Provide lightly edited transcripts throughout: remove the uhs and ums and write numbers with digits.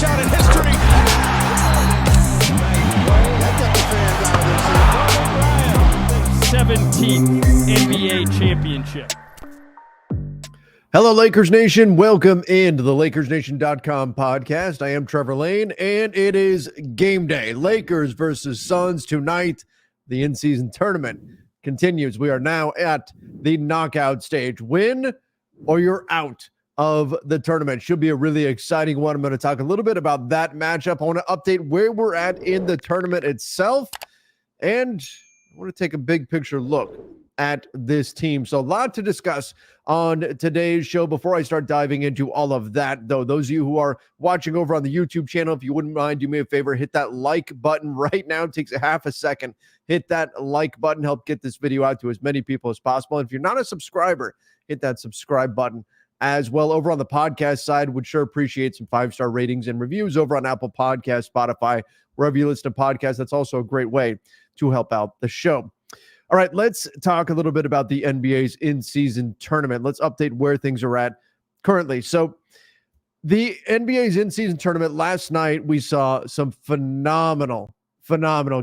shot in history. That got the fans out of their seat. 17th NBA championship. Hello, Lakers Nation. Welcome into the LakersNation.com podcast. I am Trevor Lane, and it is game day. Lakers versus Suns tonight. The in-season tournament continues. We are now at the knockout stage. Win or you're out of the tournament. Should be a really exciting one. I'm going to talk a little bit about that matchup. I want to update where we're at in the tournament itself, and I want to take a big picture look at this team. So a lot to discuss on today's show. Before I start diving into all of that, though, those of you who are watching over on the YouTube channel, if you wouldn't mind, do me a favor, hit that like button right now. It takes a half a second. Hit that like button, help get this video out to as many people as possible. And if you're not a subscriber, hit that subscribe button as well. Over on the podcast side, would sure appreciate some 5-star ratings and reviews over on Apple Podcasts, Spotify, wherever you listen to podcasts. That's also a great way to help out the show. All right, let's talk a little bit about the NBA's in-season tournament. Let's update where things are at currently. So the NBA's in-season tournament, last night we saw some phenomenal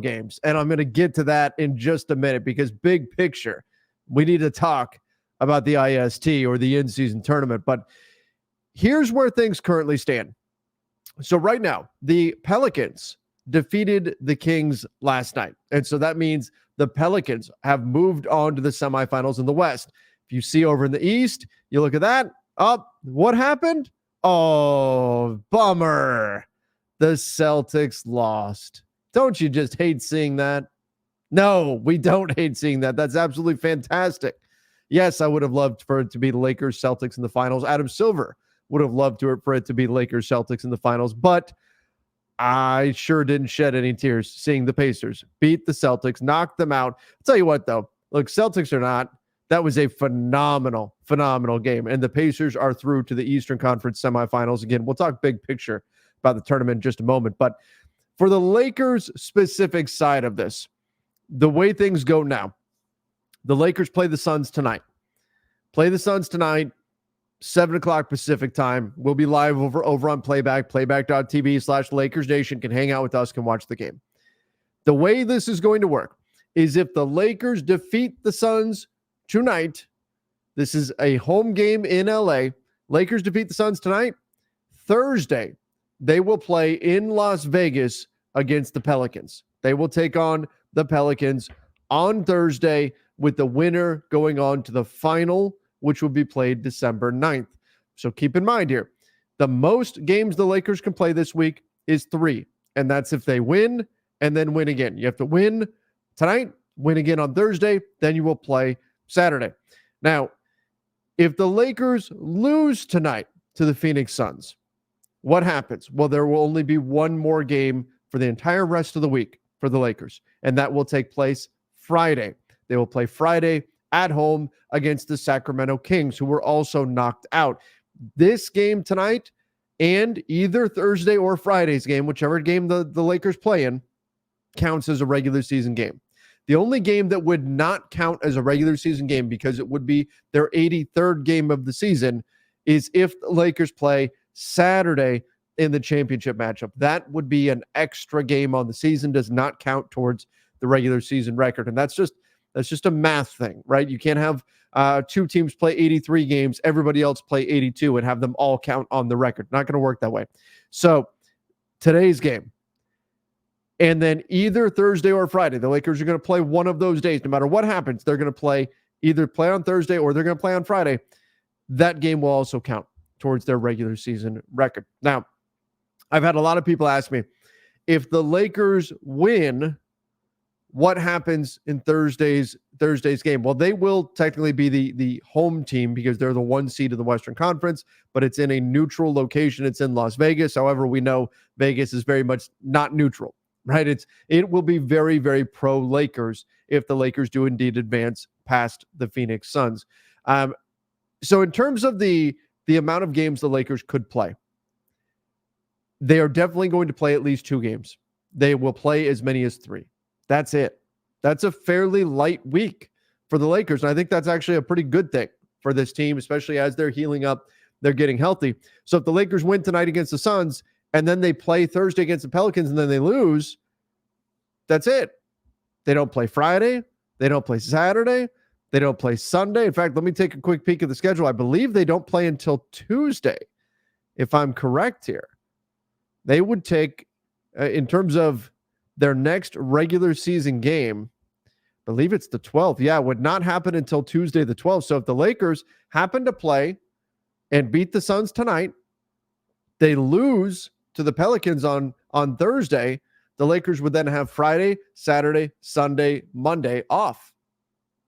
games. And I'm going to get to that in just a minute because big picture, we need to talk about the IST or the in-season tournament. But here's where things currently stand. So right now, the Pelicans defeated the Kings last night. And so that means the Pelicans have moved on to the semifinals in the West. If you see over in the East, you look at that. Oh, what happened? Oh, bummer. The Celtics lost. Don't you just hate seeing that? No, we don't hate seeing that. That's absolutely fantastic. Yes, I would have loved for it to be the Lakers Celtics in the finals. Adam Silver would have loved for it to be Lakers Celtics in the finals, but I sure didn't shed any tears seeing the Pacers beat the Celtics, knock them out. I'll tell you what, though. Look, Celtics or not, that was a phenomenal game. And the Pacers are through to the Eastern Conference semifinals. Again, we'll talk big picture about the tournament in just a moment. But for the Lakers specific side of this, the way things go now, the Lakers play the Suns tonight. 7 o'clock Pacific time. We'll be live over on playback.tv/Lakers Nation. Can hang out with us, can watch the game. The way this is going to work is if the Lakers defeat the Suns tonight, this is a home game in LA. Lakers defeat the Suns tonight. Thursday, they will play in Las Vegas against the Pelicans. They will take on the Pelicans on Thursday, with the winner going on to the final, which will be played December 9th. So keep in mind here, the most games the Lakers can play this week is 3. And that's if they win and then win again. You have to win tonight, win again on Thursday, then you will play Saturday. Now, if the Lakers lose tonight to the Phoenix Suns, what happens? Well, there will only be one more game for the entire rest of the week for the Lakers, and that will take place Friday. They will play Friday at home against the Sacramento Kings, who were also knocked out. This game tonight and either Thursday or Friday's game, whichever game the Lakers play in, counts as a regular season game. The only game that would not count as a regular season game, because it would be their 83rd game of the season, is if the Lakers play Saturday in the championship matchup. That would be an extra game on the season, does not count towards the regular season record. And that's just a math thing, right? You can't have two teams play 83 games, everybody else play 82, and have them all count on the record. Not going to work that way. So today's game, and then either Thursday or Friday, the Lakers are going to play one of those days. No matter what happens, they're going to either play on Thursday or they're going to play on Friday. That game will also count towards their regular season record. Now, I've had a lot of people ask me, if the Lakers win, what happens in Thursday's game? Well, they will technically be the home team because they're the 1 seed of the Western Conference, but it's in a neutral location. It's in Las Vegas. However, we know Vegas is very much not neutral, right? It will be very, very pro Lakers if the Lakers do indeed advance past the Phoenix Suns. So in terms of the amount of games the Lakers could play, they are definitely going to play at least 2 games. They will play as many as 3. That's it. That's a fairly light week for the Lakers. And I think that's actually a pretty good thing for this team, especially as they're healing up, they're getting healthy. So if the Lakers win tonight against the Suns and then they play Thursday against the Pelicans and then they lose, that's it. They don't play Friday. They don't play Saturday. They don't play Sunday. In fact, let me take a quick peek at the schedule. I believe they don't play until Tuesday, if I'm correct here. They would take, in terms of their next regular season game, I believe it's the 12th. Yeah, it would not happen until Tuesday the 12th. So if the Lakers happen to play and beat the Suns tonight, they lose to the Pelicans on Thursday, the Lakers would then have Friday, Saturday, Sunday, Monday off.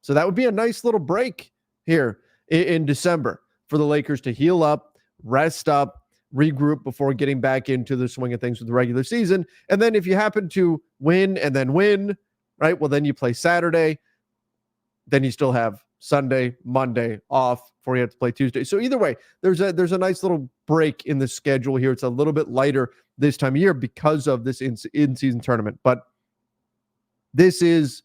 So that would be a nice little break here in December for the Lakers to heal up, rest up, regroup before getting back into the swing of things with the regular season. And then if you happen to win and then win, right, well, then you play Saturday. Then you still have Sunday, Monday off before you have to play Tuesday. So either way, there's a nice little break in the schedule here. It's a little bit lighter this time of year because of this in-season tournament. But this is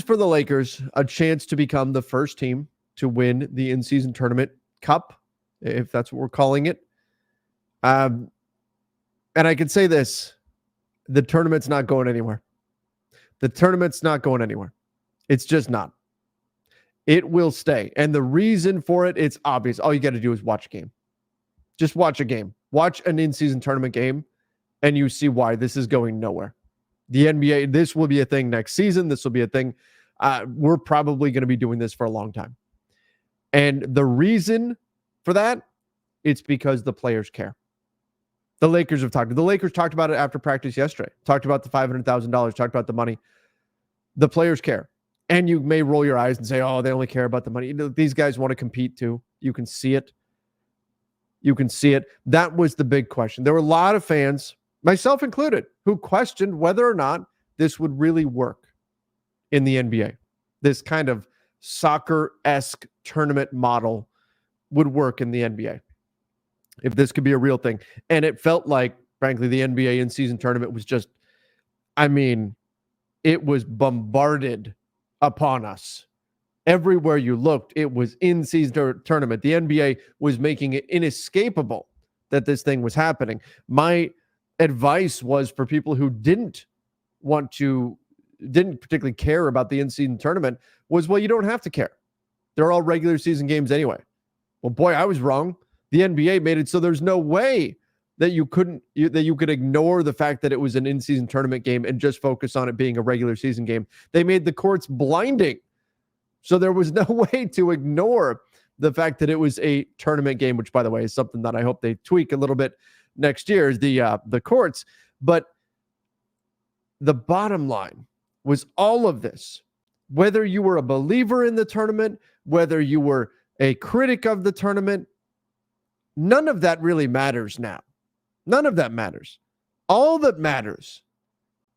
for the Lakers a chance to become the first team to win the in-season tournament cup, if that's what we're calling it. And I can say this, the tournament's not going anywhere. The tournament's not going anywhere. It's just not. It will stay. And the reason for it, it's obvious. All you got to do is watch a game. Just watch a game. Watch an in-season tournament game, and you see why this is going nowhere. The NBA, this will be a thing next season. This will be a thing. We're probably going to be doing this for a long time. And the reason for that, it's because the players care. The Lakers talked about it after practice yesterday. Talked about the $500,000. Talked about the money. The players care. And you may roll your eyes and say, oh, they only care about the money. These guys want to compete too. You can see it. That was the big question. There were a lot of fans, myself included, who questioned whether or not this would really work in the NBA. This kind of soccer-esque tournament model would work in the NBA. If this could be a real thing. And it felt like, frankly, the NBA in-season tournament was just, it was bombarded upon us. Everywhere you looked, it was in-season tournament. The NBA was making it inescapable that this thing was happening. My advice was for people who didn't particularly care about the in-season tournament was, well, you don't have to care. They're all regular season games anyway. Well, boy, I was wrong. The NBA made it so there's no way that you could ignore the fact that it was an in-season tournament game and just focus on it being a regular season game. They made the courts blinding. So there was no way to ignore the fact that it was a tournament game, which, by the way, is something that I hope they tweak a little bit next year, is the courts. But the bottom line was all of this, whether you were a believer in the tournament, whether you were a critic of the tournament, none of that really matters now. None of that matters. All that matters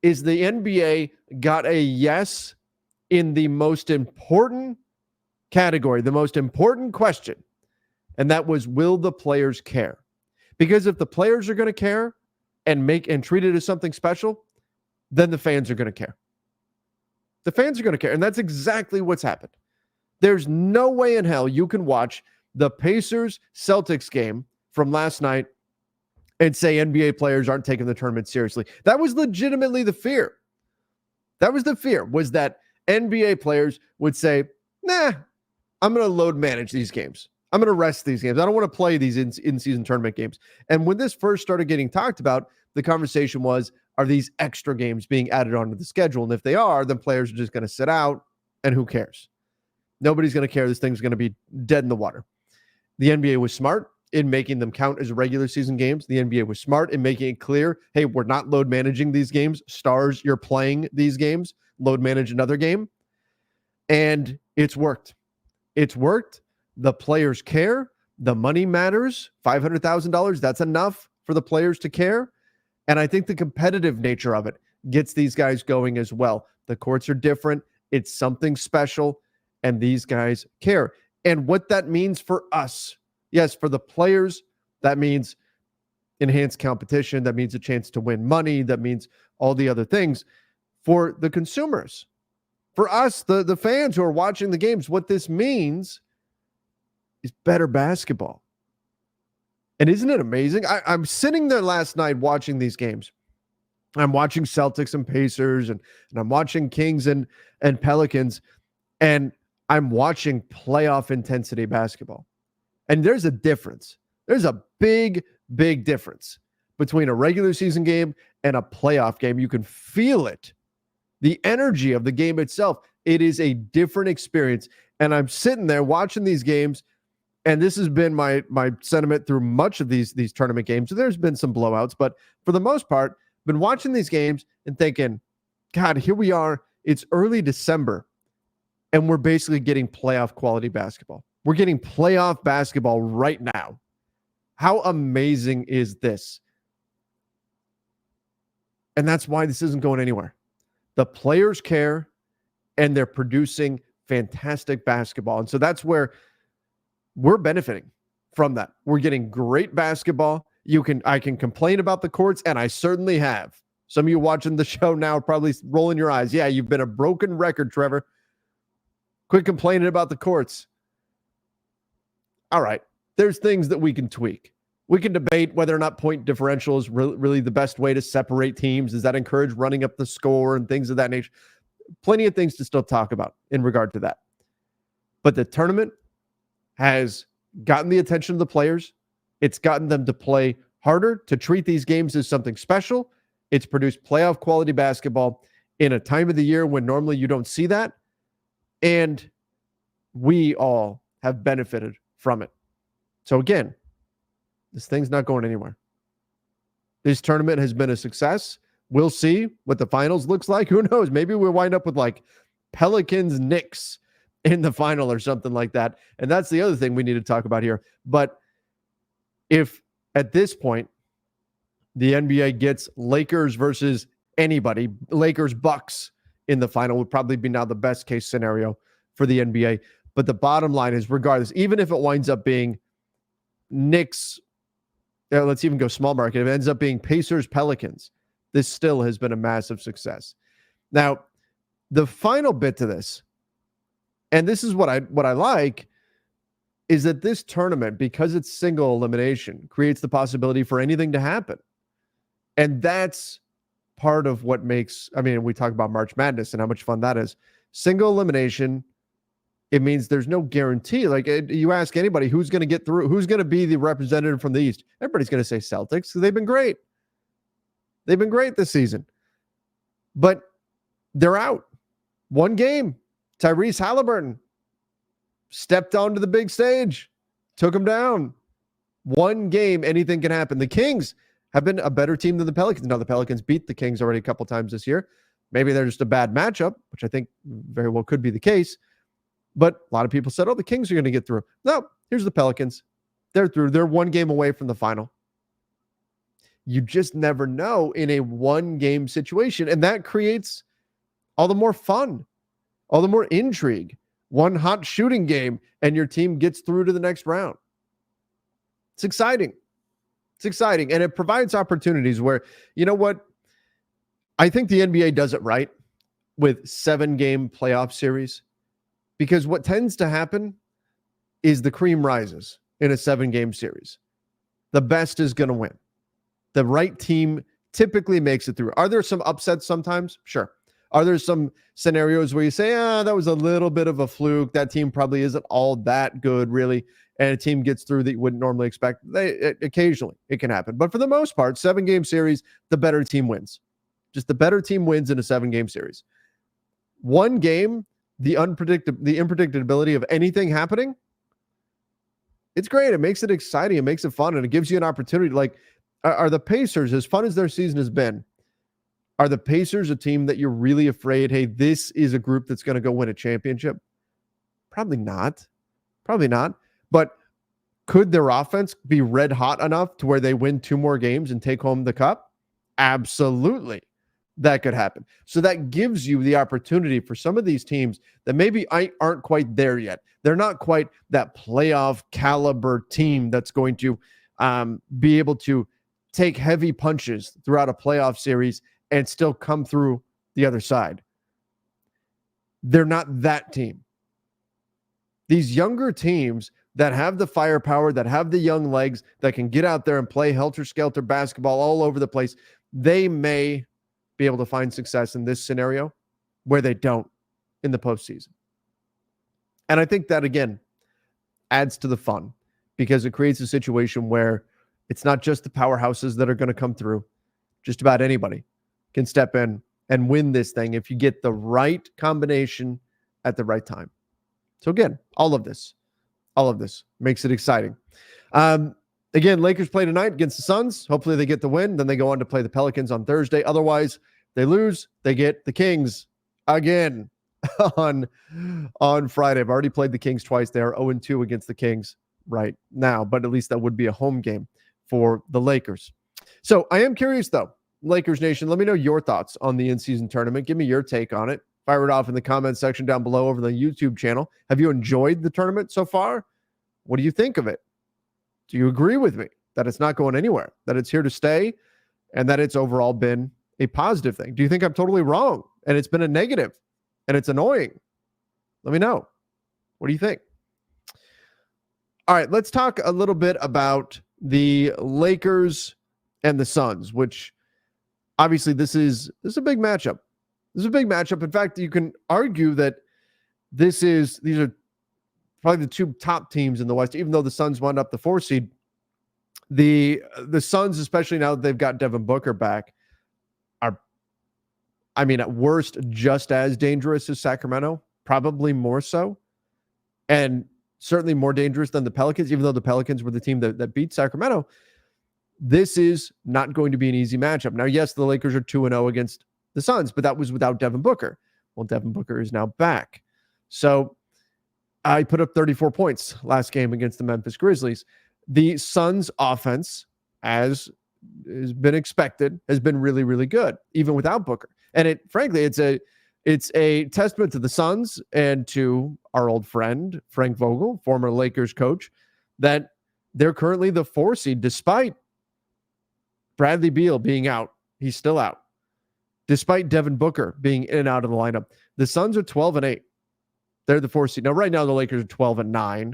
is the NBA got a yes in the most important category, the most important question, and that was, will the players care? Because if the players are going to care and treat it as something special, then the fans are going to care. The fans are going to care, and that's exactly what's happened. There's no way in hell you can watch the Pacers-Celtics game from last night and say NBA players aren't taking the tournament seriously. That was legitimately the fear. That was the fear, was that NBA players would say, nah, I'm going to load manage these games. I'm going to rest these games. I don't want to play these in-season tournament games. And when this first started getting talked about, the conversation was, are these extra games being added onto the schedule? And if they are, then players are just going to sit out, and who cares? Nobody's going to care. This thing's going to be dead in the water. The NBA was smart in making them count as regular season games. The NBA was smart in making it clear, hey, we're not load managing these games. Stars, you're playing these games. Load manage another game. And it's worked. It's worked. The players care. The money matters. $500,000, that's enough for the players to care. And I think the competitive nature of it gets these guys going as well. The courts are different. It's something special. And these guys care. And what that means for us, yes, for the players, that means enhanced competition. That means a chance to win money. That means all the other things. For the consumers, for us, the fans who are watching the games, what this means is better basketball. And isn't it amazing? I'm sitting there last night watching these games. I'm watching Celtics and Pacers, and I'm watching Kings and Pelicans, and I'm watching playoff intensity basketball. And there's a difference. There's a big, big difference between a regular season game and a playoff game. You can feel it. The energy of the game itself. It is a different experience. And I'm sitting there watching these games, and this has been my sentiment through much of these tournament games. There's been some blowouts, but for the most part, been watching these games and thinking, God, here we are. It's early December, and we're basically getting playoff quality basketball. We're getting playoff basketball right now. How amazing is this? And that's why this isn't going anywhere. The players care, and they're producing fantastic basketball. And so that's where we're benefiting from that. We're getting great basketball. I can complain about the courts, and I certainly have. Some of you watching the show now are probably rolling your eyes. Yeah, you've been a broken record, Trevor. Quit complaining about the courts. All right, there's things that we can tweak. We can debate whether or not point differential is really the best way to separate teams. Does that encourage running up the score and things of that nature? Plenty of things to still talk about in regard to that. But the tournament has gotten the attention of the players. It's gotten them to play harder, to treat these games as something special. It's produced playoff quality basketball in a time of the year when normally you don't see that. And we all have benefited from it. So again, this thing's not going anywhere. This tournament has been a success. We'll see what the finals looks like. Who knows? Maybe we'll wind up with like Pelicans Knicks in the final or something like that. And that's the other thing we need to talk about here. But if at this point the NBA gets Lakers versus anybody, Lakers Bucks in the final would probably be now the best case scenario for the NBA. But the bottom line is, regardless, even if it winds up being Knicks, let's even go small market, if it ends up being Pacers Pelicans, this still has been a massive success. Now, the final bit to this, and this is what I like, is that this tournament, because it's single elimination, creates the possibility for anything to happen. And that's part of what makes, we talk about March Madness and how much fun that is. Single elimination, it means there's no guarantee. Like, you ask anybody who's going to get through, who's going to be the representative from the East, everybody's going to say Celtics. They've been great. They've been great this season. But they're out. One game. Tyrese Halliburton stepped onto the big stage, took him down. One game, anything can happen. The Kings have been a better team than the Pelicans. Now, the Pelicans beat the Kings already a couple times this year. Maybe they're just a bad matchup, which I think very well could be the case. But a lot of people said, oh, the Kings are going to get through. No, here's the Pelicans. They're through. They're one game away from the final. You just never know in a one-game situation. And that creates all the more fun, all the more intrigue. One hot shooting game, and your team gets through to the next round. It's exciting. It's exciting. And it provides opportunities where, you know what? I think the NBA does it right with 7-game playoff series, because what tends to happen is the cream rises in a 7-game series. The best is going to win. The right team typically makes it through. Are there some upsets sometimes? Sure. Are there some scenarios where you say, that was a little bit of a fluke. That team probably isn't all that good, really. And a team gets through that you wouldn't normally expect. Occasionally, it can happen. But for the most part, 7-game series, the better team wins. Just the better team wins in a 7-game series. One game, the unpredictability of anything happening, it's great. It makes it exciting. It makes it fun. And it gives you an opportunity. Like, are the Pacers, as fun as their season has been, are the Pacers a team that you're really afraid, hey, this is a group that's going to go win a championship? Probably not. Probably not. But could their offense be red hot enough to where they win 2 more games and take home the cup? Absolutely. That could happen. So that gives you the opportunity for some of these teams that maybe aren't quite there yet. They're not quite that playoff caliber team that's going to be able to take heavy punches throughout a playoff series and still come through the other side. They're not that team. These younger teams that have the firepower, that have the young legs, that can get out there and play helter-skelter basketball all over the place, they may be able to find success in this scenario where they don't in the postseason. And I think that, again, adds to the fun because it creates a situation where it's not just the powerhouses that are going to come through. Just about anybody can step in and win this thing if you get the right combination at the right time. So again, all of this makes it exciting. Again, Lakers play tonight against the Suns. Hopefully they get the win. Then they go on to play the Pelicans on Thursday. Otherwise, they lose. They get the Kings again on Friday. I've already played the Kings twice. They are 0-2 against the Kings right now, but at least that would be a home game for the Lakers. So I am curious, though, Lakers Nation, let me know your thoughts on the in-season tournament. Give me your take on it. Fire it off in the comments section down below over the YouTube channel. Have you enjoyed the tournament so far? What do you think of it? Do you agree with me that it's not going anywhere, that it's here to stay, and that it's overall been a positive thing? Do you think I'm totally wrong and it's been a negative and it's annoying? Let me know. What do you think? All right, let's talk a little bit about the Lakers and the Suns, which obviously this is a big matchup. This is a big matchup. In fact, you can argue that these are probably the two top teams in the West, even though the Suns wound up the 4 seed. The Suns, especially now that they've got Devin Booker back, are, I mean, at worst, just as dangerous as Sacramento, probably more so, and certainly more dangerous than the Pelicans, even though the Pelicans were the team that beat Sacramento. This is not going to be an easy matchup. Now, yes, the Lakers are 2-0 against the Suns, but that was without Devin Booker. Well, Devin Booker is now back. So I put up 34 points last game against the Memphis Grizzlies. The Suns offense, as has been expected, has been really, really good, even without Booker. And frankly, it's a testament to the Suns and to our old friend, Frank Vogel, former Lakers coach, that they're currently the 4 seed, despite Bradley Beal being out. He's still out. Despite Devin Booker being in and out of the lineup, the Suns are 12-8. They're the 4 seed. Now, right now, the Lakers are 12-9.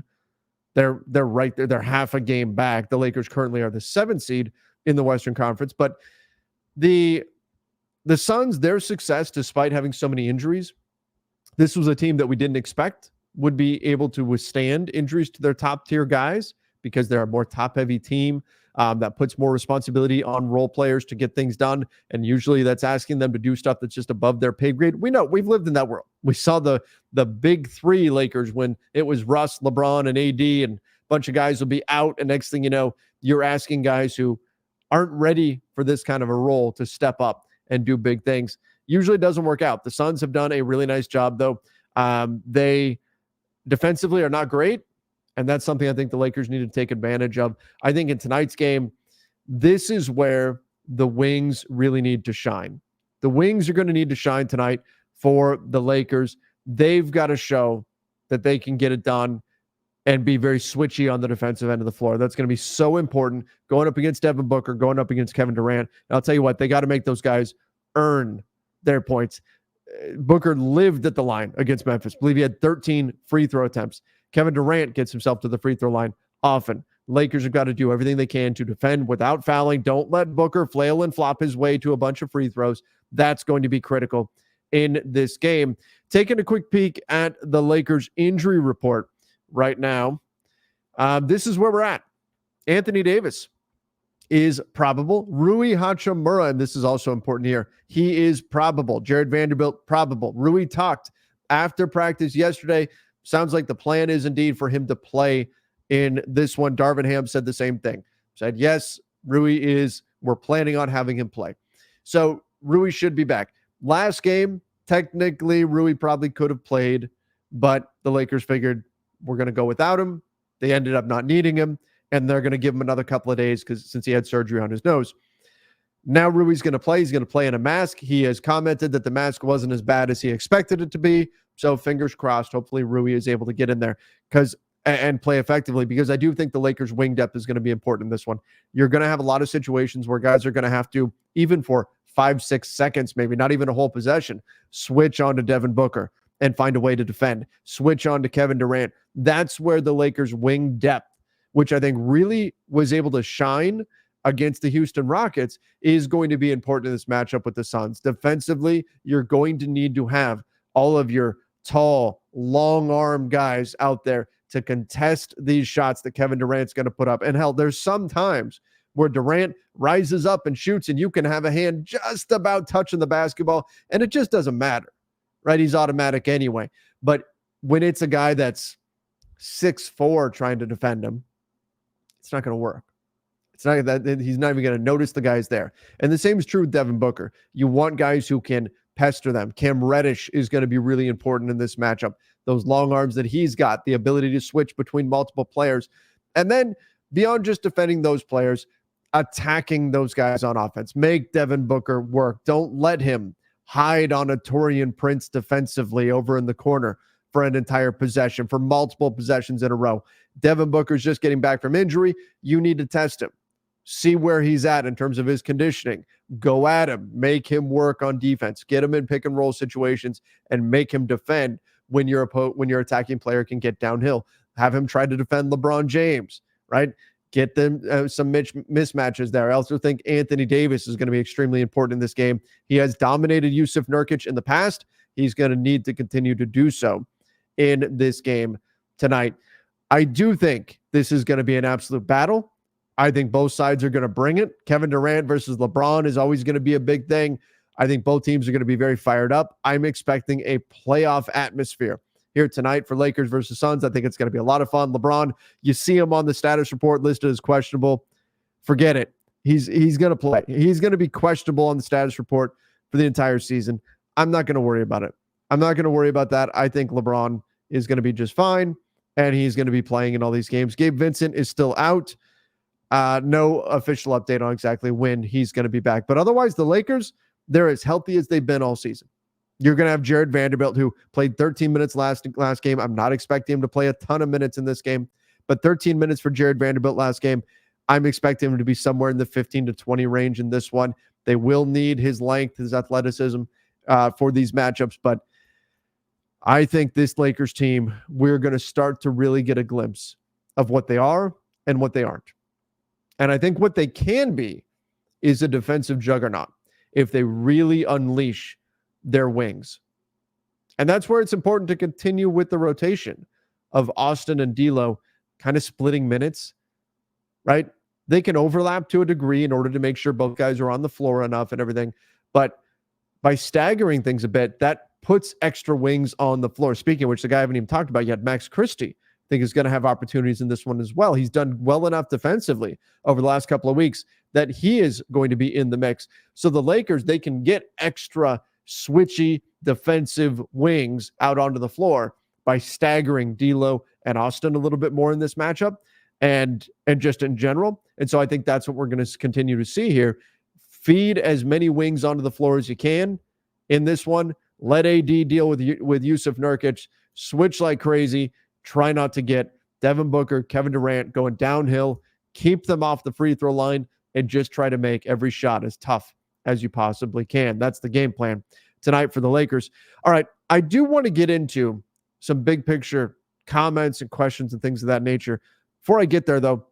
They're right there. They're half a game back. The Lakers currently are the 7 seed in the Western Conference. But the Suns, their success, despite having so many injuries, this was a team that we didn't expect would be able to withstand injuries to their top tier guys because they're a more top heavy team. That puts more responsibility on role players to get things done. And usually that's asking them to do stuff that's just above their pay grade. We know, we've lived in that world. We saw the big 3 Lakers when it was Russ, LeBron, and AD, and a bunch of guys will be out. And next thing you know, you're asking guys who aren't ready for this kind of a role to step up and do big things. Usually it doesn't work out. The Suns have done a really nice job, though. They defensively are not great. And that's something I think the Lakers need to take advantage of. I think in tonight's game, this is where the wings really need to shine. The wings are going to need to shine tonight for the Lakers. They've got to show that they can get it done and be very switchy on the defensive end of the floor. That's going to be so important going up against Devin Booker, going up against Kevin Durant. And I'll tell you what, they got to make those guys earn their points. Booker lived at the line against Memphis. I believe he had 13 free throw attempts. Kevin Durant gets himself to the free throw line often. Lakers have got to do everything they can to defend without fouling. Don't let Booker flail and flop his way to a bunch of free throws. That's going to be critical in this game. Taking a quick peek at the Lakers injury report right now. This is where we're at. Anthony Davis is probable. Rui Hachimura, and this is also important here, he is probable. Jared Vanderbilt, probable. Rui talked after practice yesterday. Sounds like the plan is indeed for him to play in this one. Darvin Ham said the same thing. Said, yes, we're planning on having him play. So Rui should be back. Last game, technically, Rui probably could have played, but the Lakers figured we're going to go without him. They ended up not needing him, and they're going to give him another couple of days since he had surgery on his nose. Now Rui's going to play. He's going to play in a mask. He has commented that the mask wasn't as bad as he expected it to be. So fingers crossed. Hopefully Rui is able to get in there and play effectively, because I do think the Lakers' wing depth is going to be important in this one. You're going to have a lot of situations where guys are going to have to, even for 5-6 seconds, maybe not even a whole possession, switch on to Devin Booker and find a way to defend. Switch on to Kevin Durant. That's where the Lakers' wing depth, which I think really was able to shine against the Houston Rockets, is going to be important in this matchup with the Suns. Defensively, you're going to need to have all of your tall, long arm guys out there to contest these shots that Kevin Durant's going to put up. And hell, there's some times where Durant rises up and shoots and you can have a hand just about touching the basketball and it just doesn't matter, right? He's automatic anyway. But when it's a guy that's 6'4" trying to defend him, it's not going to work. It's not that he's not even going to notice the guys there. And the same is true with Devin Booker. You want guys who can pester them. Cam Reddish is going to be really important in this matchup. Those long arms that he's got, the ability to switch between multiple players. And then beyond just defending those players, attacking those guys on offense. Make Devin Booker work. Don't let him hide on a Taurean Prince defensively over in the corner for an entire possession, for multiple possessions in a row. Devin Booker's just getting back from injury. You need to test him. See where he's at in terms of his conditioning. Go at him. Make him work on defense. Get him in pick and roll situations and make him defend when your attacking player can get downhill. Have him try to defend LeBron James, right? Get them some mismatches there. I also think Anthony Davis is going to be extremely important in this game. He has dominated Yusuf Nurkic in the past. He's going to need to continue to do so in this game tonight. I do think this is going to be an absolute battle. I think both sides are going to bring it. Kevin Durant versus LeBron is always going to be a big thing. I think both teams are going to be very fired up. I'm expecting a playoff atmosphere here tonight for Lakers versus Suns. I think it's going to be a lot of fun. LeBron, you see him on the status report listed as questionable. Forget it. He's going to play. He's going to be questionable on the status report for the entire season. I'm not going to worry about it. I'm not going to worry about that. I think LeBron is going to be just fine, and he's going to be playing in all these games. Gabe Vincent is still out. No official update on exactly when he's going to be back. But otherwise, the Lakers, they're as healthy as they've been all season. You're going to have Jared Vanderbilt, who played 13 minutes last game. I'm not expecting him to play a ton of minutes in this game, but 13 minutes for Jared Vanderbilt last game. I'm expecting him to be somewhere in the 15 to 20 range in this one. They will need his length, his athleticism for these matchups, but I think this Lakers team, we're going to start to really get a glimpse of what they are and what they aren't. And I think what they can be is a defensive juggernaut if they really unleash their wings. And that's where it's important to continue with the rotation of Austin and D'Lo kind of splitting minutes, right? They can overlap to a degree in order to make sure both guys are on the floor enough and everything. But by staggering things a bit, that puts extra wings on the floor. Speaking of which, the guy I haven't even talked about yet, Max Christie, I think is going to have opportunities in this one as well. He's done well enough defensively over the last couple of weeks that he is going to be in the mix. So the Lakers, they can get extra switchy defensive wings out onto the floor by staggering D'Lo and Austin a little bit more in this matchup and just in general. And so I think that's what we're going to continue to see here. Feed as many wings onto the floor as you can in this one. Let AD deal with Yusuf Nurkic. Switch like crazy. Try not to get Devin Booker, Kevin Durant going downhill. Keep them off the free throw line and just try to make every shot as tough as you possibly can. That's the game plan tonight for the Lakers. All right, I do want to get into some big picture comments and questions and things of that nature. Before I get there, though,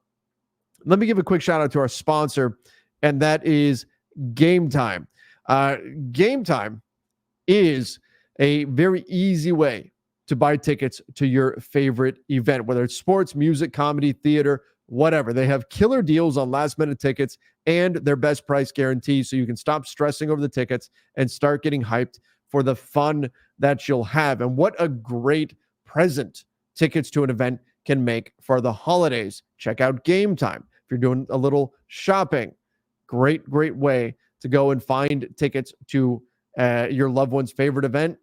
let me give a quick shout out to our sponsor, and that is Game Time. Game Time is a very easy way to buy tickets to your favorite event, whether it's sports, music, comedy, theater, whatever. They have killer deals on last-minute tickets and their best price guarantee, so you can stop stressing over the tickets and start getting hyped for the fun that you'll have. And what a great present tickets to an event can make for the holidays. Check out Game Time. If you're doing a little shopping, great way to go and find tickets to your loved one's favorite event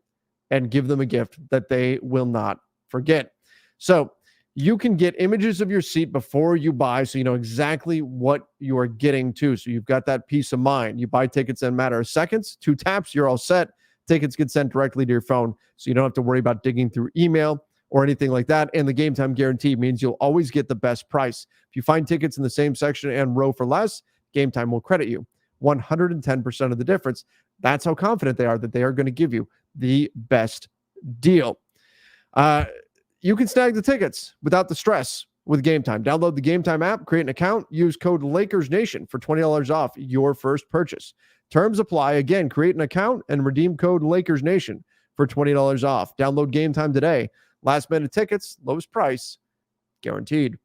and give them a gift that they will not forget. So you can get images of your seat before you buy, so you know exactly what you are getting to. So you've got that peace of mind. You buy tickets in a matter of seconds, 2 taps, you're all set. Tickets get sent directly to your phone, so you don't have to worry about digging through email or anything like that. And the Game Time guarantee means you'll always get the best price. If you find tickets in the same section and row for less, Game Time will credit you 110% of the difference. That's how confident they are that they are going to give you the best deal. You can snag the tickets without the stress with Game Time. Download the Game Time app, create an account, use code LakersNation for $20 off your first purchase. Terms apply. Again, create an account and redeem code LakersNation for $20 off. Download Game Time today. Last minute tickets, lowest price, guaranteed.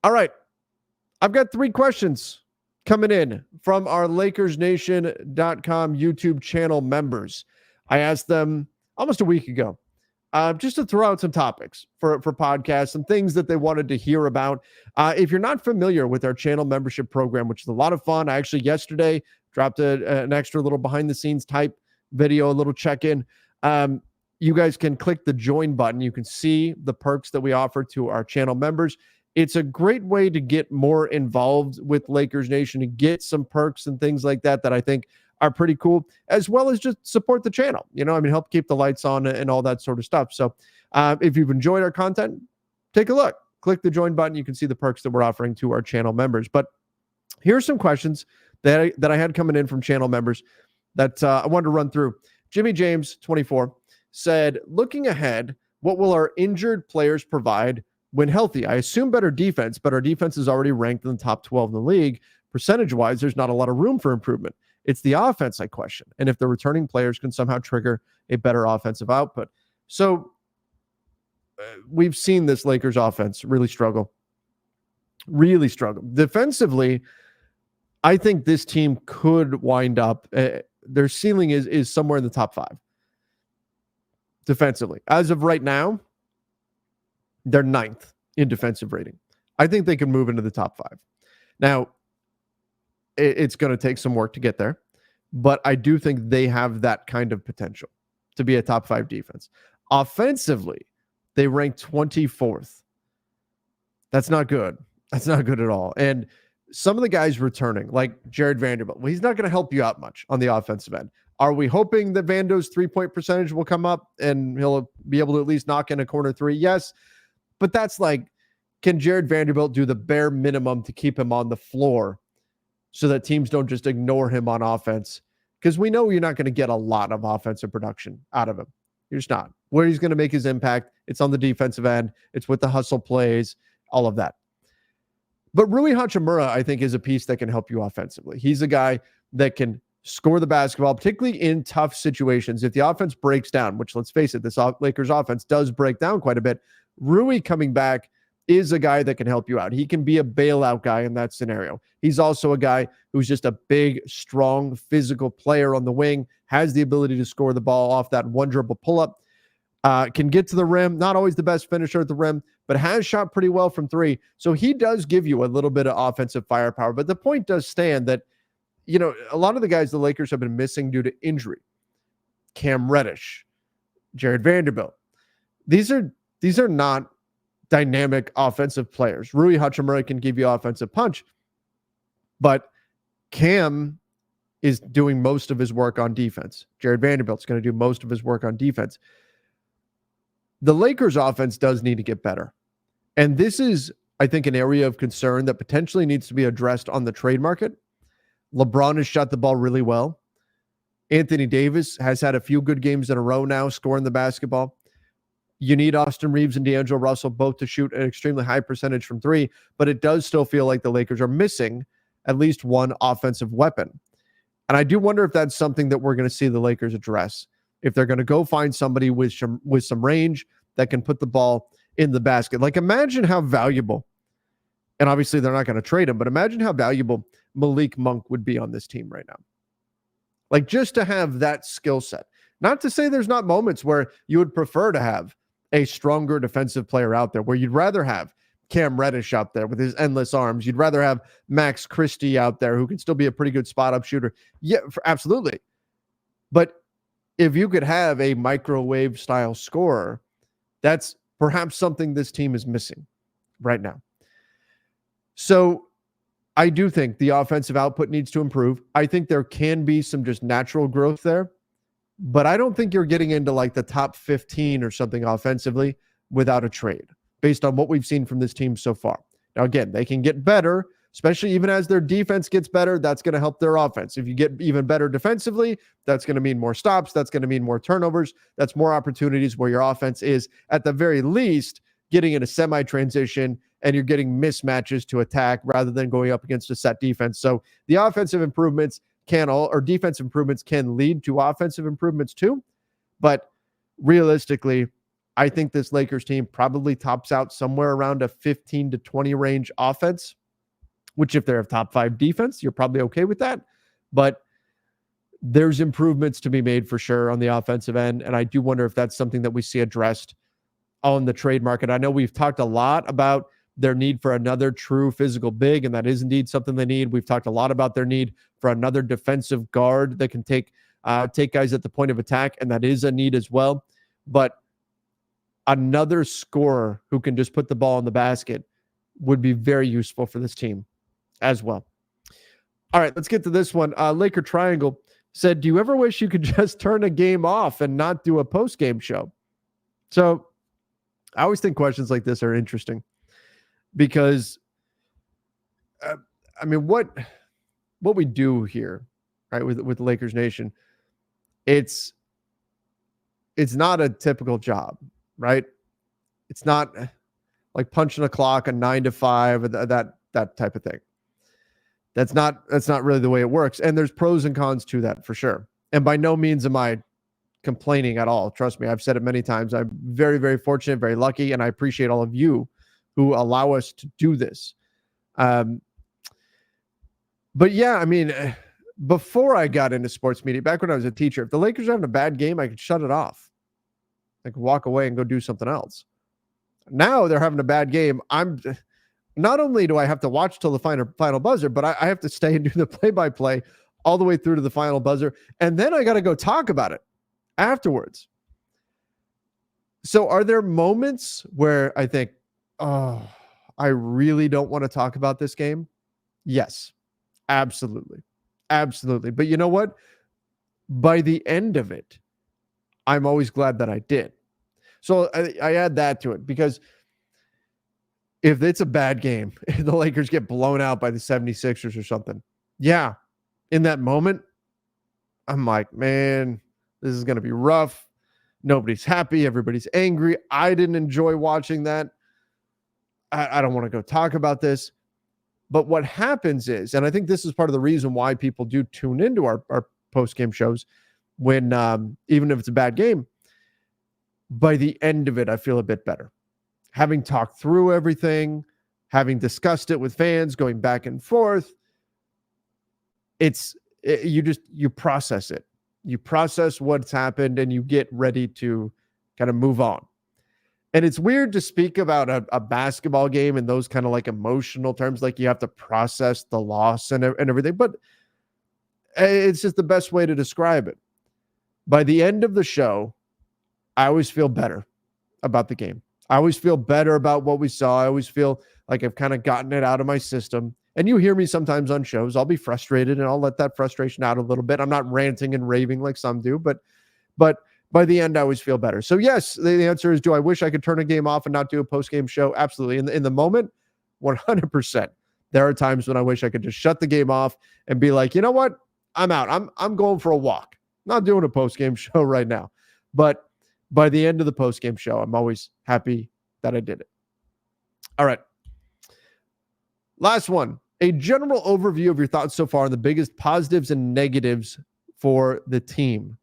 All right. I've got 3 questions coming in from our LakersNation.com YouTube channel members. I asked them almost a week ago, just to throw out some topics for podcasts and things that they wanted to hear about. If you're not familiar with our channel membership program, which is a lot of fun, I actually yesterday dropped an extra little behind the scenes type video, a little check-in. You guys can click the join button. You can see the perks that we offer to our channel members. It's a great way to get more involved with Lakers Nation, to get some perks and things like that I think are pretty cool, as well as just support the channel. Help keep the lights on and all that sort of stuff. So if you've enjoyed our content, take a look. Click the join button. You can see the perks that we're offering to our channel members. But here's some questions that I had coming in from channel members that I wanted to run through. Jimmy James, 24, said, looking ahead, what will our injured players provide when healthy? I assume better defense, but our defense is already ranked in the top 12 in the league. Percentage-wise, there's not a lot of room for improvement. It's the offense I question, and if the returning players can somehow trigger a better offensive output. So we've seen this Lakers offense really struggle. Defensively, I think this team could wind up, their ceiling is somewhere in the top 5. Defensively. As of right now, they're 9th in defensive rating. I think they can move into the top 5. Now, it's going to take some work to get there, but I do think they have that kind of potential to be a top 5 defense. Offensively, they rank 24th. That's not good. That's not good at all. And some of the guys returning, like Jared Vanderbilt, well, he's not going to help you out much on the offensive end. Are we hoping that Vando's 3-point percentage will come up and he'll be able to at least knock in a corner 3? Yes. But that's like, can Jared Vanderbilt do the bare minimum to keep him on the floor so that teams don't just ignore him on offense? Because we know you're not going to get a lot of offensive production out of him. You're just not. Where he's going to make his impact, it's on the defensive end. It's with the hustle plays, all of that. But Rui Hachimura, I think, is a piece that can help you offensively. He's a guy that can score the basketball, particularly in tough situations. If the offense breaks down, which, let's face it, this Lakers offense does break down quite a bit, Rui coming back is a guy that can help you out. He can be a bailout guy in that scenario. He's also a guy who's just a big, strong, physical player on the wing, has the ability to score the ball off that one dribble pull-up, can get to the rim, not always the best finisher at the rim, but has shot pretty well from 3. So he does give you a little bit of offensive firepower. But the point does stand that, a lot of the guys the Lakers have been missing due to injury, Cam Reddish, Jared Vanderbilt, these are not dynamic offensive players. Rui Hachimura can give you offensive punch, but Cam is doing most of his work on defense. Jared Vanderbilt's going to do most of his work on defense. The Lakers offense does need to get better. And this is, I think, an area of concern that potentially needs to be addressed on the trade market. LeBron has shot the ball really well. Anthony Davis has had a few good games in a row now, scoring the basketball. You need Austin Reeves and D'Angelo Russell both to shoot an extremely high percentage from 3, but it does still feel like the Lakers are missing at least one offensive weapon. And I do wonder if that's something that we're going to see the Lakers address. If they're going to go find somebody with some range that can put the ball in the basket. Like, imagine how valuable, and obviously they're not going to trade him, but imagine how valuable Malik Monk would be on this team right now. Like, just to have that skill set. Not to say there's not moments where you would prefer to have a stronger defensive player out there, where you'd rather have Cam Reddish out there with his endless arms. You'd rather have Max Christie out there who can still be a pretty good spot-up shooter. Yeah, absolutely. But if you could have a microwave-style scorer, that's perhaps something this team is missing right now. So I do think the offensive output needs to improve. I think there can be some just natural growth there, but I don't think you're getting into like the top 15 or something offensively without a trade based on what we've seen from this team so far. Now, again, they can get better, especially even as their defense gets better, that's going to help their offense. If you get even better defensively, that's going to mean more stops. That's going to mean more turnovers. That's more opportunities where your offense is, at the very least, getting in a semi-transition and you're getting mismatches to attack rather than going up against a set defense. So the offensive improvements defensive improvements can lead to offensive improvements too. But realistically, I think this Lakers team probably tops out somewhere around a 15 to 20 range offense, which if they're a top 5 defense, you're probably okay with that. But there's improvements to be made for sure on the offensive end. And I do wonder if that's something that we see addressed on the trade market. I know we've talked a lot about their need for another true physical big, and that is indeed something they need. We've talked a lot about their need for another defensive guard that can take guys at the point of attack, and that is a need as well. But another scorer who can just put the ball in the basket would be very useful for this team as well. All right, let's get to this one. Laker Triangle said, do you ever wish you could just turn a game off and not do a post-game show? So I always think questions like this are interesting because, what we do here, right, with Lakers Nation, it's not a typical job, right? It's not like punching a clock, a 9 to 5, that type of thing. That's not really the way it works. And there's pros and cons to that for sure. And by no means am I complaining at all. Trust me, I've said it many times. I'm very, very fortunate, very lucky, and I appreciate all of you who allow us to do this. But yeah, before I got into sports media, back when I was a teacher, if the Lakers are having a bad game, I could shut it off. I could walk away and go do something else. Now they're having a bad game. Not only do I have to watch till the final buzzer, but I have to stay and do the play-by-play all the way through to the final buzzer. And then I got to go talk about it afterwards. So are there moments where I think, oh, I really don't want to talk about this game? Yes, absolutely. Absolutely. But you know what? By the end of it, I'm always glad that I did. So I add that to it because if it's a bad game, if the Lakers get blown out by the 76ers or something, yeah, in that moment, I'm like, man, this is going to be rough. Nobody's happy. Everybody's angry. I didn't enjoy watching that. I don't want to go talk about this. But what happens is, and I think this is part of the reason why people do tune into our post-game shows when, even if it's a bad game, by the end of it, I feel a bit better. Having talked through everything, having discussed it with fans, going back and forth, you process it. You process what's happened and you get ready to kind of move on. And it's weird to speak about a basketball game in those kind of like emotional terms, like you have to process the loss and everything, but it's just the best way to describe it. By the end of the show, I always feel better about the game. I always feel better about what we saw. I always feel like I've kind of gotten it out of my system. And you hear me sometimes on shows, I'll be frustrated and I'll let that frustration out a little bit. I'm not ranting and raving like some do, but by the end, I always feel better. So yes, the answer is, do I wish I could turn a game off and not do a post-game show? Absolutely. In the moment, 100%. There are times when I wish I could just shut the game off and be like, you know what? I'm out. I'm going for a walk. Not doing a post-game show right now. But by the end of the post-game show, I'm always happy that I did it. All right. Last one. A general overview of your thoughts so far on the biggest positives and negatives for the team.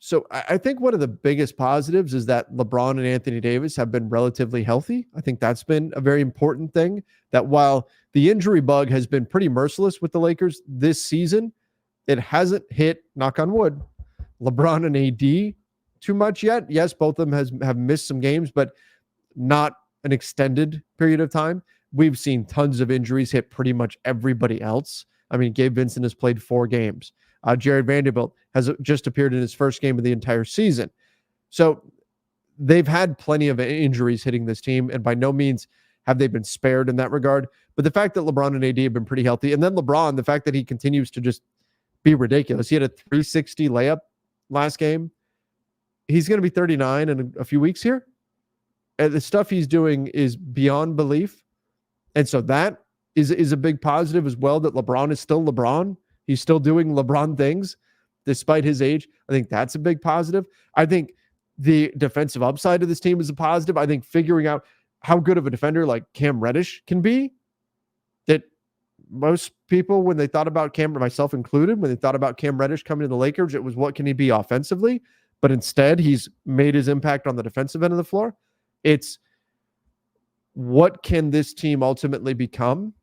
So I think one of the biggest positives is that LeBron and Anthony Davis have been relatively healthy. I think that's been a very important thing, that while the injury bug has been pretty merciless with the Lakers this season, it hasn't hit, knock on wood, LeBron and AD too much yet. Yes, both of them have missed some games, but not an extended period of time. We've seen tons of injuries hit pretty much everybody else. I mean, Gabe Vincent has played 4 games. Jared Vanderbilt has just appeared in his first game of the entire season. So they've had plenty of injuries hitting this team, and by no means have they been spared in that regard. But the fact that LeBron and AD have been pretty healthy, and then LeBron, the fact that he continues to just be ridiculous. He had a 360 layup last game. He's going to be 39 in a few weeks here. And the stuff he's doing is beyond belief. And so that is a big positive as well, that LeBron is still LeBron. He's still doing LeBron things despite his age. I think that's a big positive. I think the defensive upside of this team is a positive. I think figuring out how good of a defender like Cam Reddish can be, that most people, when they thought about Cam, myself included, when they thought about Cam Reddish coming to the Lakers, it was what can he be offensively? But instead, he's made his impact on the defensive end of the floor. It's what can this team ultimately become?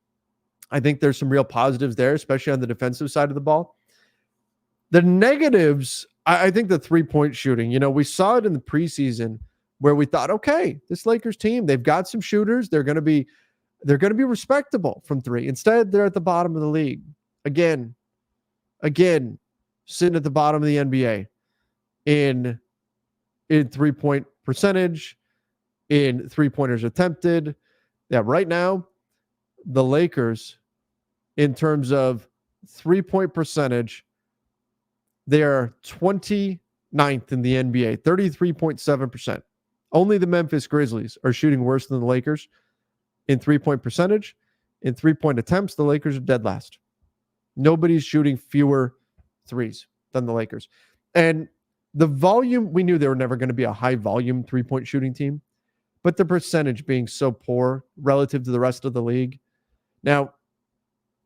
I think there's some real positives there, especially on the defensive side of the ball. The negatives, I think the three-point shooting, we saw it in the preseason where we thought, okay, this Lakers team, they've got some shooters. They're going to be respectable from three. Instead, they're at the bottom of the league. Again, sitting at the bottom of the NBA in three-point percentage, in three-pointers attempted. Yeah, right now, the Lakers, in terms of three-point percentage, they are 29th in the NBA, 33.7%. Only the Memphis Grizzlies are shooting worse than the Lakers in three-point percentage. In three-point attempts, the Lakers are dead last. Nobody's shooting fewer threes than the Lakers. And the volume, we knew they were never going to be a high-volume three-point shooting team, but the percentage being so poor relative to the rest of the league. Now,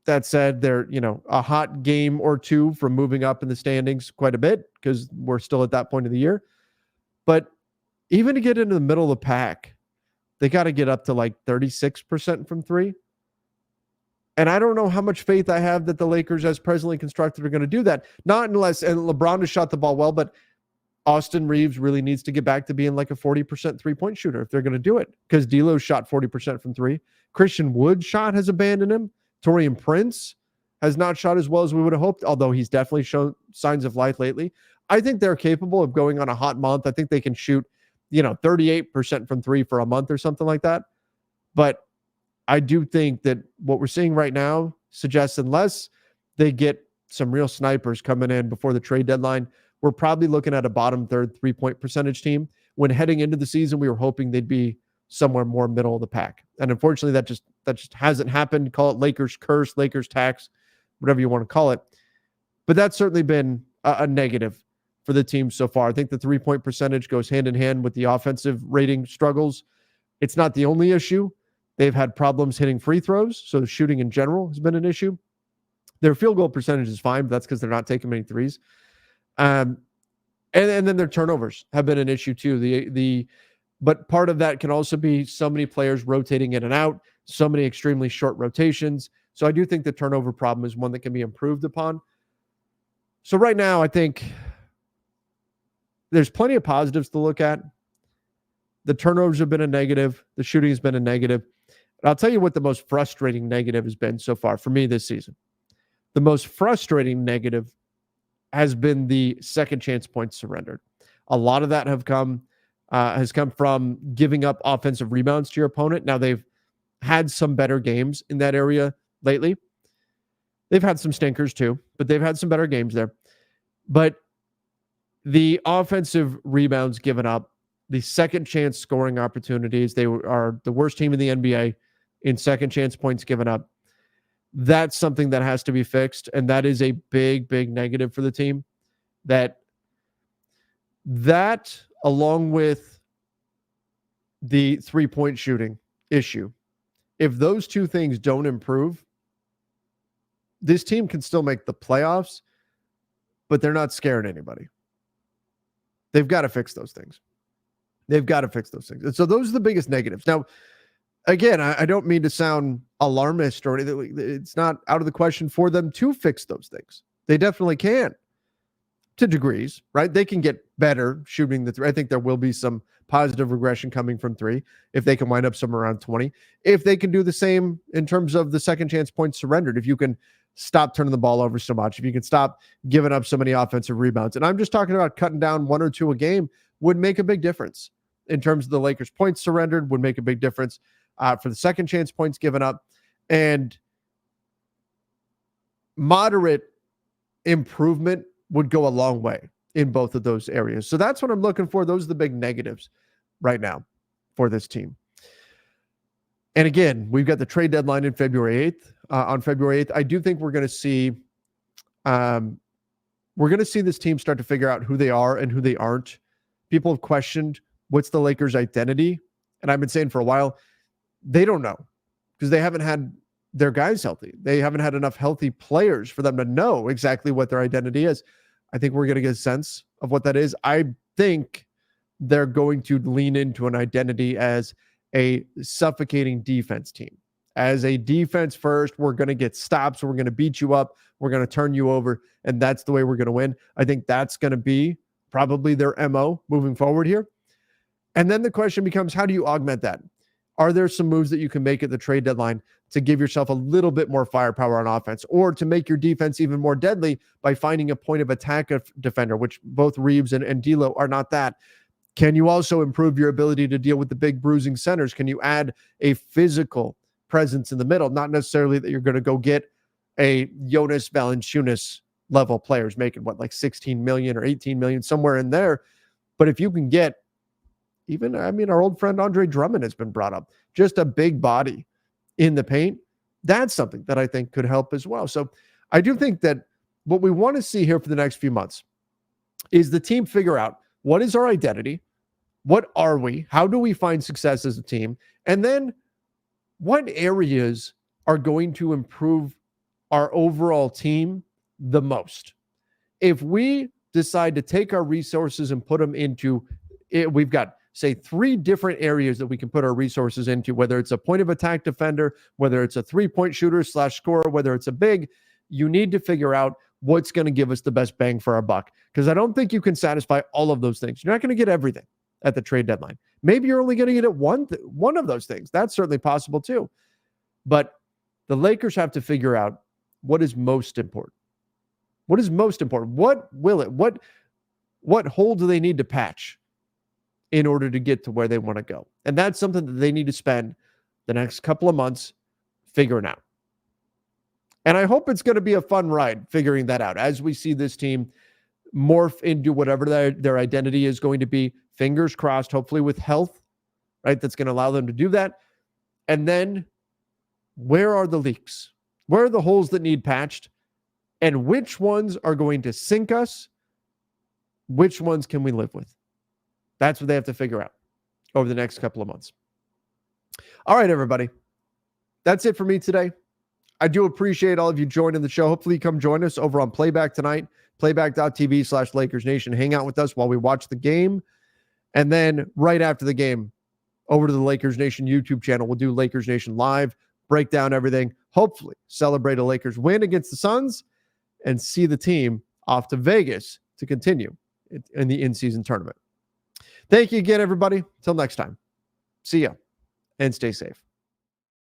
that said, they're, a hot game or two from moving up in the standings quite a bit because we're still at that point of the year. But even to get into the middle of the pack, they got to get up to like 36% from three. And I don't know how much faith I have that the Lakers, as presently constructed, are going to do that. Not unless, and LeBron has shot the ball well, but Austin Reeves really needs to get back to being like a 40% three-point shooter if they're going to do it, because D'Lo shot 40% from three. Christian Wood's shot has abandoned him. Taurean Prince has not shot as well as we would have hoped, although he's definitely shown signs of life lately. I think they're capable of going on a hot month. I think they can shoot, 38% from three for a month or something like that. But I do think that what we're seeing right now suggests, unless they get some real snipers coming in before the trade deadline, we're probably looking at a bottom third three-point percentage team. When heading into the season, we were hoping they'd be somewhere more middle of the pack. And unfortunately, that just hasn't happened. Call it Lakers curse, Lakers tax, whatever you want to call it. But that's certainly been a negative for the team so far. I think the three-point percentage goes hand in hand with the offensive rating struggles. It's not the only issue. They've had problems hitting free throws, so the shooting in general has been an issue. Their field goal percentage is fine, but that's because they're not taking many threes. And then their turnovers have been an issue too. But part of that can also be so many players rotating in and out, so many extremely short rotations. So I do think the turnover problem is one that can be improved upon. So right now, I think there's plenty of positives to look at. The turnovers have been a negative. The shooting has been a negative. And I'll tell you what the most frustrating negative has been so far for me this season. The most frustrating negative has been the second chance points surrendered. A lot of that has come from giving up offensive rebounds to your opponent. Now, they've had some better games in that area lately. They've had some stinkers too, but they've had some better games there. But the offensive rebounds given up, the second chance scoring opportunities, they are the worst team in the NBA in second chance points given up. That's something that has to be fixed, and that is a big, big negative for the team. That along with the three-point shooting issue, if those two things don't improve, this team can still make the playoffs, but they're not scaring anybody. They've got to fix those things. And so those are the biggest negatives. Now, again, I don't mean to sound alarmist or anything. It's not out of the question for them to fix those things. They definitely can, to degrees, right? They can get better shooting the three. I think there will be some positive regression coming from three if they can wind up somewhere around 20. If they can do the same in terms of the second chance points surrendered, if you can stop turning the ball over so much, if you can stop giving up so many offensive rebounds. And I'm just talking about cutting down one or two a game would make a big difference in terms of the Lakers points surrendered, would make a big difference for the second chance points given up, and moderate improvement would go a long way in both of those areas. So that's what I'm looking for. Those are the big negatives right now for this team. And again, we've got the trade deadline in February 8th. On February 8th, I do think we're going to see this team start to figure out who they are and who they aren't. People have questioned what's the Lakers' identity. And I've been saying for a while, they don't know because they haven't had their guys healthy. They haven't had enough healthy players for them to know exactly what their identity is. I think we're going to get a sense of what that is. I think they're going to lean into an identity as a suffocating defense team. As a defense first, we're going to get stops. We're going to beat you up. We're going to turn you over. And that's the way we're going to win. I think that's going to be probably their MO moving forward here. And then the question becomes, how do you augment that? Are there some moves that you can make at the trade deadline to give yourself a little bit more firepower on offense, or to make your defense even more deadly by finding a point of attack defender, which both Reeves and D'Lo are not that? Can you also improve your ability to deal with the big bruising centers? Can you add a physical presence in the middle? Not necessarily that you're going to go get a Jonas Valanciunas level players making like 16 million or 18 million, somewhere in there. But if you can get even, our old friend Andre Drummond has been brought up, just a big body in the paint, that's something that I think could help as well. So I do think that what we want to see here for the next few months is the team figure out, what is our identity? What are we? How do we find success as a team? And then what areas are going to improve our overall team the most? If we decide to take our resources and put them into it, we've got, say, 3 different areas that we can put our resources into, whether it's a point of attack defender, whether it's a 3-point shooter / scorer, whether it's a big, you need to figure out what's going to give us the best bang for our buck. Because I don't think you can satisfy all of those things. You're not going to get everything at the trade deadline. Maybe you're only going to get it one of those things. That's certainly possible too. But the Lakers have to figure out what is most important. What is most important? What hole do they need to patch in order to get to where they want to go? And that's something that they need to spend the next couple of months figuring out. And I hope it's going to be a fun ride figuring that out as we see this team morph into whatever their identity is going to be. Fingers crossed, hopefully with health, right? That's going to allow them to do that. And then where are the leaks? Where are the holes that need patched? And which ones are going to sink us? Which ones can we live with? That's what they have to figure out over the next couple of months. All right, everybody. That's it for me today. I do appreciate all of you joining the show. Hopefully you come join us over on Playback tonight, playback.tv/LakersNation. Hang out with us while we watch the game. And then right after the game, over to the Lakers Nation YouTube channel. We'll do Lakers Nation Live, break down everything, hopefully celebrate a Lakers win against the Suns, and see the team off to Vegas to continue in the in-season tournament. Thank you again, everybody. Till next time. See ya, and stay safe.